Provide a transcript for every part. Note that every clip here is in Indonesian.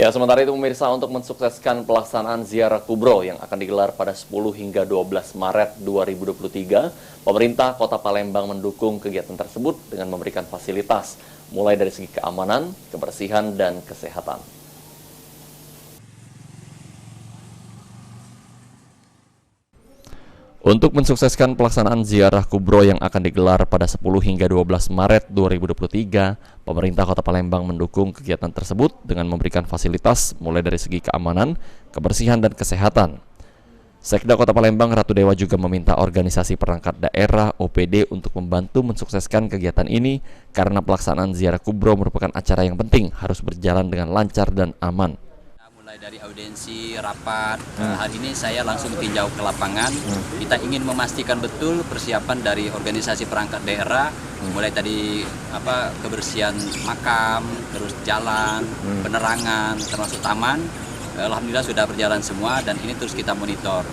Ya, sementara itu pemirsa, untuk mensukseskan pelaksanaan ziarah kubro yang akan digelar pada 10 hingga 12 Maret 2023, pemerintah Kota Palembang mendukung kegiatan tersebut dengan memberikan fasilitas, mulai dari segi keamanan, kebersihan, dan kesehatan. Untuk mensukseskan pelaksanaan ziarah kubro yang akan digelar pada 10 hingga 12 Maret 2023, pemerintah Kota Palembang mendukung kegiatan tersebut dengan memberikan fasilitas mulai dari segi keamanan, kebersihan, dan kesehatan. Sekda Kota Palembang Ratu Dewa juga meminta organisasi perangkat daerah OPD untuk membantu mensukseskan kegiatan ini karena pelaksanaan ziarah kubro merupakan acara yang penting, harus berjalan dengan lancar dan aman. Mulai dari audiensi, rapat, hari ini saya langsung tinjau ke lapangan. Kita ingin memastikan betul persiapan dari organisasi perangkat daerah, mulai tadi kebersihan makam, terus jalan, penerangan, termasuk taman. Alhamdulillah sudah berjalan semua dan ini terus kita monitor.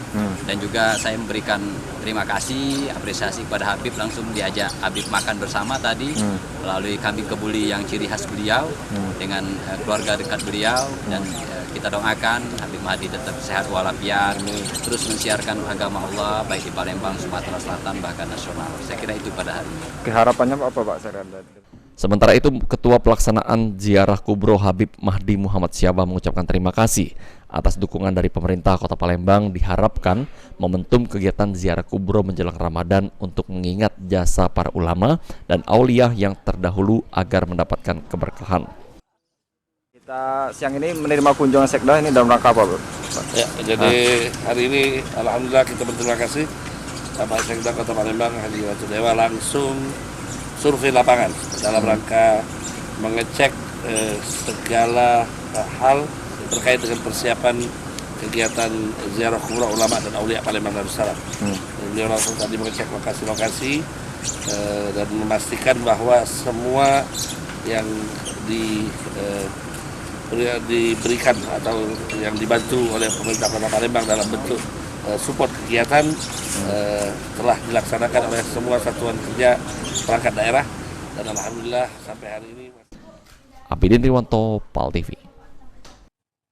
Dan juga saya memberikan terima kasih, apresiasi kepada Habib, langsung diajak Habib makan bersama tadi melalui kambing kebuli yang ciri khas beliau dengan keluarga dekat beliau, dan kita doakan Habib Mahdi tetap sehat walafiat, terus mensiarkan agama Allah baik di Palembang, Sumatera Selatan, bahkan nasional. Saya kira itu pada hari ini. Harapannya apa Pak? Sementara itu, Ketua Pelaksanaan Ziarah Kubro Habib Mahdi Muhammad Syabah mengucapkan terima kasih atas dukungan dari pemerintah Kota Palembang. Diharapkan momentum kegiatan ziarah kubro menjelang Ramadan untuk mengingat jasa para ulama dan aulia yang terdahulu agar mendapatkan keberkahan. Kita siang ini menerima kunjungan Sekda ini dalam rangka apa, Pak? Ya, jadi hari ini alhamdulillah kita berterima kasih Bapak Sekda Kota Palembang Haji Ratu Dewa langsung survei lapangan dalam rangka mengecek segala hal terkait dengan persiapan kegiatan ziarah kubro ulama dan aulia Palembang Darussalam. Beliau langsung tadi mengecek lokasi-lokasi dan memastikan bahwa semua yang diberikan atau yang dibantu oleh pemerintah Kota Palembang dalam bentuk support kegiatan telah dilaksanakan oleh semua satuan kerja perangkat daerah, dan alhamdulillah sampai hari ini. Abidin Triwanto, PAL TV.